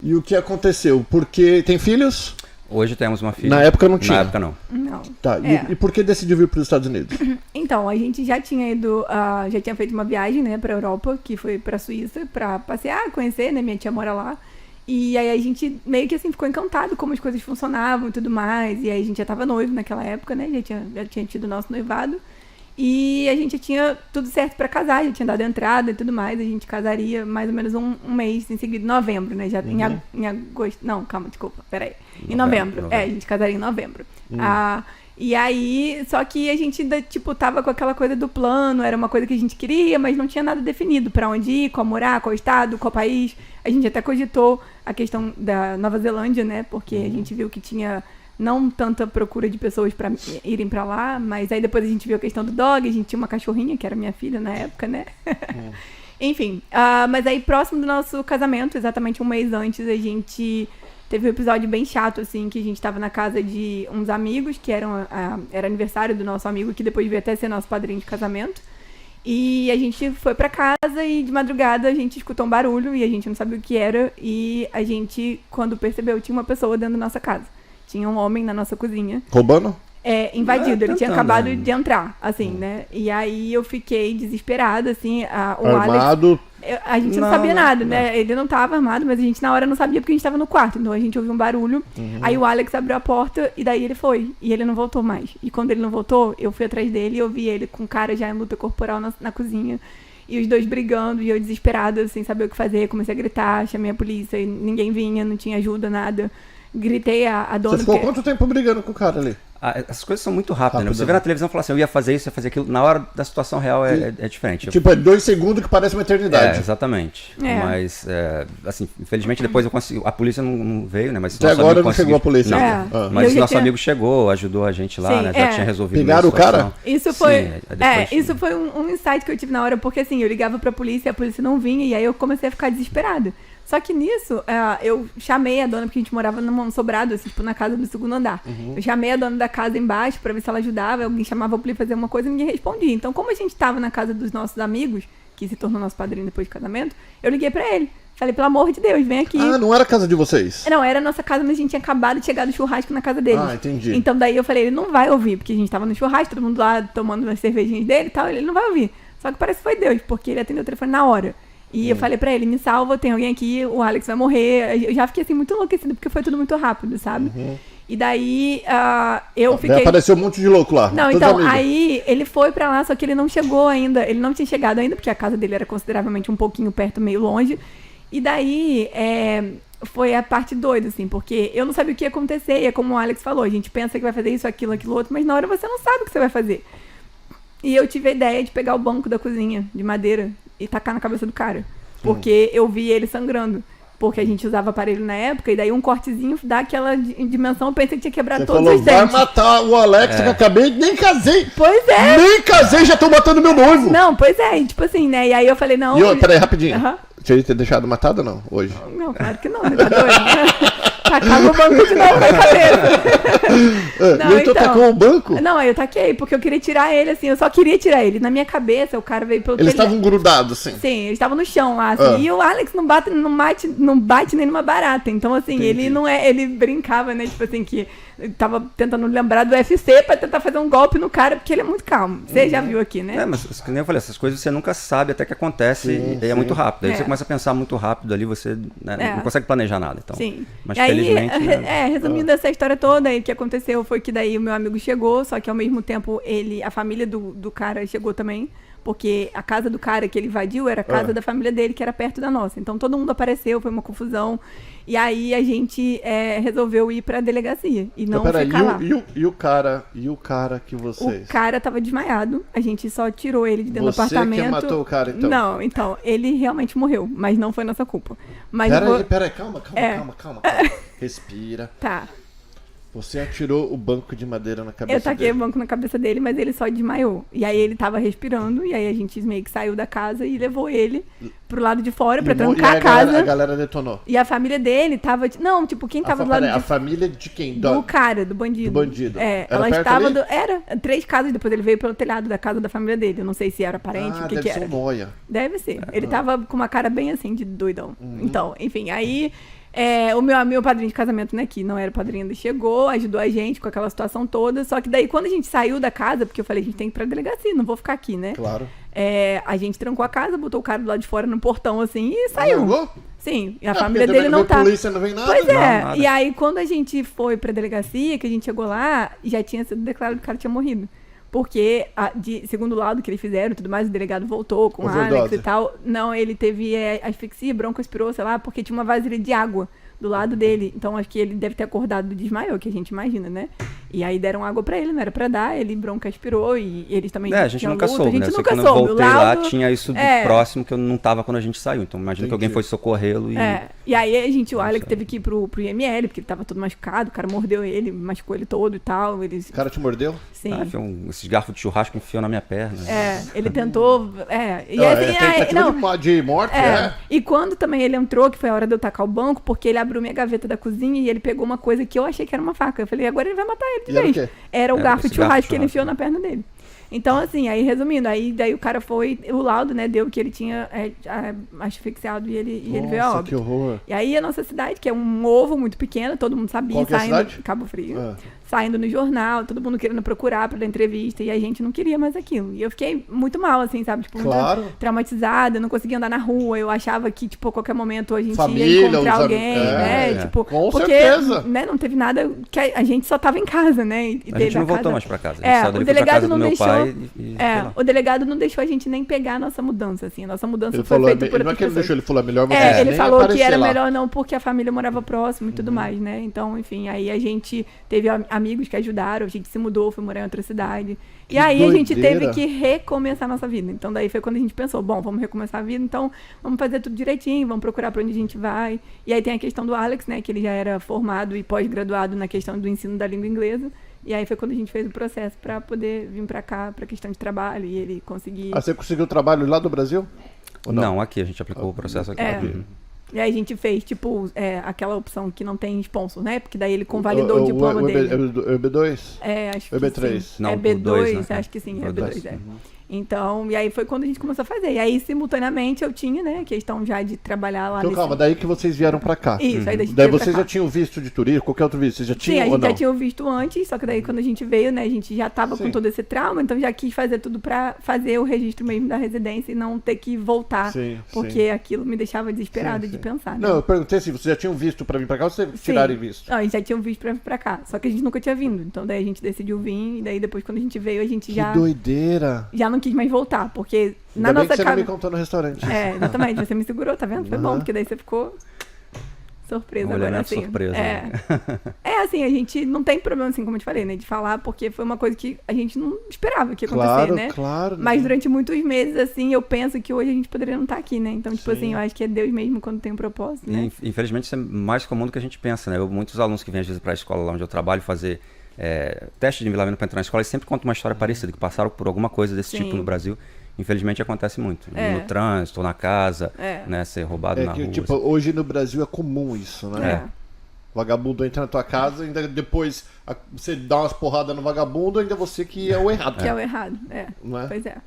E o que aconteceu? Porque tem filhos? Hoje temos uma filha. Na época não tinha? Na época não. Não. Tá, e por que decidiu vir para os Estados Unidos? Então, a gente já tinha ido, já tinha feito uma viagem, né, pra Europa, que foi pra Suíça, pra passear, conhecer, né, minha tia mora lá. E aí a gente meio que assim ficou encantado como as coisas funcionavam e tudo mais. E aí a gente já tava noivo naquela época, né, já tinha tido o nosso noivado. E a gente já tinha tudo certo pra casar, já tinha dado entrada e tudo mais. A gente casaria mais ou menos um mês em seguida, em novembro, né? Já em agosto. Não, calma, desculpa, peraí. Em novembro. A gente casaria em novembro. E aí, só que a gente ainda, tipo, tava com aquela coisa do plano, era uma coisa que a gente queria, mas não tinha nada definido pra onde ir, qual morar, qual estado, qual país. A gente até cogitou a questão da Nova Zelândia, né? Porque a gente viu que tinha não tanta procura de pessoas para irem para lá, mas aí depois a gente viu a questão do dog, a gente tinha uma cachorrinha, que era minha filha na época, né? Enfim, mas aí próximo do nosso casamento, exatamente um mês antes, a gente teve um episódio bem chato, assim, que a gente tava na casa de uns amigos, que era aniversário do nosso amigo, que depois veio até ser nosso padrinho de casamento. E a gente foi pra casa e de madrugada a gente escutou um barulho e a gente não sabia o que era. E a gente, quando percebeu, tinha uma pessoa dentro da nossa casa. Tinha um homem na nossa cozinha. Roubando? Invadido. Ele tinha acabado de entrar, assim, né? E aí eu fiquei desesperada, assim. O Armado? Alex, a gente não sabia nada, né? Ele não tava armado, mas a gente na hora não sabia porque a gente tava no quarto. Então a gente ouviu um barulho. Aí o Alex abriu a porta e daí ele foi. E ele não voltou mais. E quando ele não voltou, eu fui atrás dele e eu vi ele com cara já em luta corporal na cozinha. E os dois brigando, e eu desesperada, sem saber o que fazer. Comecei a gritar, chamei a polícia, e ninguém vinha, não tinha ajuda, nada. Gritei a dona... Você ficou quanto tempo brigando com o cara ali? As coisas são muito rápidas, né? Você vê na televisão e fala assim, eu ia fazer isso, ia fazer aquilo. Na hora da situação real é diferente. Tipo, é 2 segundos que parece uma eternidade. Exatamente. Mas, assim, infelizmente depois eu consegui... A polícia não veio, né? Mas até agora não chegou a polícia. Não. Mas nosso amigo chegou, ajudou a gente lá, né? Já tinha resolvido. Pegaram o cara? Isso foi... isso foi um insight que eu tive na hora, porque assim, eu ligava pra polícia, a polícia não vinha, e aí eu comecei a ficar desesperada. Só que nisso, eu chamei a dona, porque a gente morava num sobrado, assim, tipo, na casa do segundo andar. Eu chamei a dona da casa embaixo pra ver se ela ajudava, alguém chamava a polícia fazer uma coisa e ninguém respondia. Então, como a gente tava na casa dos nossos amigos, que se tornou nosso padrinho depois do casamento, eu liguei pra ele. Falei, pelo amor de Deus, vem aqui. Não era a casa de vocês? Não, era a nossa casa, mas a gente tinha acabado de chegar do churrasco na casa deles. Entendi. Então, daí eu falei, ele não vai ouvir, porque a gente tava no churrasco, todo mundo lá tomando as cervejinhas dele e tal, ele não vai ouvir. Só que parece que foi Deus, porque ele atendeu o telefone na hora. E eu falei pra ele, me salva, tem alguém aqui, o Alex vai morrer. Eu já fiquei assim muito enlouquecida, porque foi tudo muito rápido, sabe? E daí eu fiquei... Apareceu um monte de louco lá. Não, então, aí ele foi pra lá, só que ele não chegou ainda. Ele não tinha chegado ainda, porque a casa dele era consideravelmente um pouquinho perto, meio longe. E daí foi a parte doida, assim, porque eu não sabia o que ia acontecer. E é como o Alex falou, a gente pensa que vai fazer isso, aquilo, outro, mas na hora você não sabe o que você vai fazer. E eu tive a ideia de pegar o banco da cozinha, de madeira, e tacar na cabeça do cara. Porque eu vi ele sangrando. Porque a gente usava aparelho na época, e daí um cortezinho dá aquela dimensão, eu pensei que tinha quebrado todos os dentes. Vai matar o Alex, que eu acabei, nem casei. Pois é. Nem casei, já estão matando meu noivo. Não, pois é, e tipo assim, né, e aí eu falei, não... Peraí, rapidinho. Tinha ter deixado matado ou não, hoje? Não, claro que não, né, tá doido? Tacava o banco de novo na cabeça. Não, então tacou o banco? Não, eu taquei, porque eu queria tirar ele, assim, eu só queria tirar ele. Na minha cabeça, o cara veio pelo Eles estavam grudados, assim? Sim, eles estavam no chão lá, assim, e o Alex não bate nem numa barata. Então, assim, Entendi. ele brincava, né, tipo assim, que tava tentando lembrar do UFC pra tentar fazer um golpe no cara, porque ele é muito calmo. Você já viu aqui, né? Mas, como eu falei, essas coisas você nunca sabe até que acontece, e é muito rápido. Aí você começa a pensar muito rápido ali, você não consegue planejar nada. Então, sim. Mas e aí, felizmente... resumindo essa história toda, aí, o que aconteceu foi que daí o meu amigo chegou, só que ao mesmo tempo a família do cara chegou também, porque a casa do cara que ele invadiu era a casa da família dele, que era perto da nossa. Então todo mundo apareceu, foi uma confusão. E aí a gente resolveu ir pra delegacia e não ficar lá. E o cara que vocês... O cara tava desmaiado, a gente só tirou ele de dentro do apartamento. Você que matou o cara, então? Não, então, ele realmente morreu, mas não foi nossa culpa. Mas Peraí, calma. Respira. Tá. Você atirou o banco de madeira na cabeça dele. Eu taquei o banco na cabeça dele, mas ele só desmaiou. E aí ele tava respirando, e aí a gente meio que saiu da casa e levou ele pro lado de fora pra trancar a casa. A galera detonou. E a família dele tava... Não, tipo, quem tava do lado A família de quem? Do cara, do bandido. Do bandido. Ela estava... Era 3 casas, depois ele veio pelo telhado da casa da família dele. Eu não sei se era parente, o que que era. Deve ser um noia. Deve ser. Ele tava com uma cara bem assim, de doidão. Então, enfim, aí... O meu padrinho de casamento, né, que não era padrinho ainda, chegou, ajudou a gente com aquela situação toda. Só que daí, quando a gente saiu da casa, porque eu falei, a gente tem que ir pra delegacia, não vou ficar aqui, né? Claro. A gente trancou a casa, botou o cara do lado de fora no portão, assim, e saiu. Largou? Sim, e a porque família também dele não vem tá. polícia, não vem nada. Pois Não, é, nada. e aí quando a gente foi pra delegacia, que a gente chegou lá, já tinha sido declarado que o cara tinha morrido. Porque, segundo o laudo que eles fizeram e tudo mais, o delegado voltou com Overdose. Alex e tal. Não, ele teve asfixia, broncoaspirou, sei lá, porque tinha uma vasilha de água do lado dele. Então, acho que ele deve ter acordado do desmaio, que a gente imagina, né? E aí deram água pra ele, não era pra dar, ele broncoaspirou e eles também A gente tinham nunca luta, soube, a gente né? Só que nunca quando eu soube. voltei O lá, laudo- tinha isso do próximo que eu não tava quando a gente saiu. Então imagina que alguém Entendi. foi socorrê-lo e... E aí o Alex teve que ir pro IML, porque ele tava todo machucado, o cara mordeu ele, machucou ele todo e tal. Eles, O cara te mordeu? sim. esses garfos de churrasco enfiou na minha perna. Ele tentou. E Ah, assim, tentativa de morte, E quando também ele entrou, que foi a hora de eu tacar o banco, porque ele abriu minha gaveta da cozinha e ele pegou uma coisa que eu achei que era uma faca. Eu falei, agora ele vai matar ele de E era o vez. quê? Era o Era garfo esse de garfo churrasco de que ele enfiou churrasco. na perna dele. Então, assim, aí resumindo, daí o cara foi, o laudo, né, deu que ele tinha asfixiado e ele veio a Nossa, óbito. que horror. E aí a nossa cidade, que é um ovo muito pequeno, todo mundo sabia, Qual que é a saindo cidade? Cabo Frio, Ah. saindo no jornal, todo mundo querendo procurar pra dar entrevista, e a gente não queria mais aquilo. E eu fiquei muito mal, assim, sabe? Tipo, Claro. muito traumatizada, eu não conseguia andar na rua, eu achava que, tipo, a qualquer momento a gente Família, ia encontrar os alguém, amigos. né? É, Tipo, com porque, certeza. né, não teve nada, que a gente só tava em casa, né? E A gente teve não voltou casa- mais pra casa. A gente saiu o dali, foi pra delegado casa do não meu deixou. pai e foi lá. O delegado não deixou a gente nem pegar a nossa mudança, assim. A nossa mudança Ele foi falou, feita por não é outras que ele pessoas. deixou, ele falou, é melhor você Ele nem falou que aparecer era lá. melhor não, porque a família morava próximo e tudo mais, né? Então, enfim, aí a gente teve amigos que ajudaram, a gente se mudou, foi morar em outra cidade. Que E aí a gente doideira. teve que recomeçar a nossa vida. Então, daí foi quando a gente pensou, bom, vamos recomeçar a vida, então vamos fazer tudo direitinho, vamos procurar pra onde a gente vai. E aí tem a questão do Alex, né? Que ele já era formado e pós-graduado na questão do ensino da língua inglesa. E aí foi quando a gente fez o processo pra poder vir pra cá, pra questão de trabalho, e ele conseguir... Ah, você conseguiu trabalho lá do Brasil? Ou Não, aqui, a gente aplicou o processo aqui. Uhum. E aí a gente fez, tipo, aquela opção que não tem sponsor, né? Porque daí ele convalidou o diploma dele. O EB2? Acho que EB3? sim. Não, É o B2, 2, né? acho que sim, é O B2, 2. é. Então, e aí foi quando a gente começou a fazer. E aí, simultaneamente, eu tinha, né, questão já de trabalhar lá Então calma, daí que vocês vieram pra cá. Isso, aí da gente Daí veio pra vocês cá. já tinham visto de turismo, qualquer outro visto, vocês já Sim, tinham a ou gente não? já tinha visto antes, só que daí quando a gente veio, né, a gente já tava Sim. com todo esse trauma, então já quis fazer tudo pra fazer o registro mesmo da residência e não ter que voltar, Sim, porque sim. aquilo me deixava desesperada Sim, de sim. pensar, né? Não, eu perguntei se vocês já tinham visto pra vir pra cá ou vocês tiraram visto? Não, a gente já tinha visto pra vir pra cá, só que a gente nunca tinha vindo, então daí a gente decidiu vir, e daí depois quando a gente veio, a gente Que já doideira! não quis mais voltar, porque na Ainda bem nossa que você não casa... me contou no restaurante. Exatamente, você me segurou, tá vendo? Foi bom, Aham. porque daí você ficou surpresa Um agora, elemento assim. surpresa, né? Assim, a gente não tem problema, assim, como eu te falei, né, de falar, porque foi uma coisa que a gente não esperava que ia acontecer, Claro, né? claro. Mas durante muitos meses, assim, eu penso que hoje a gente poderia não estar aqui, né? Então, tipo Sim. assim, eu acho que é Deus mesmo quando tem um propósito, né? E, infelizmente isso é mais comum do que a gente pensa, né? Muitos alunos que vêm às vezes para a escola lá onde eu trabalho fazer teste de nivelamento para entrar na escola, eles sempre contam uma história parecida, que passaram por alguma coisa desse Sim. tipo no Brasil. Infelizmente acontece muito. É. No trânsito, ou na casa, né? Ser roubado na É que, rua. tipo, hoje no Brasil é comum isso, né? É. O vagabundo entra na tua casa, ainda depois você dá umas porradas no vagabundo, ainda você que é o errado. Que é o errado, Não é? Pois é.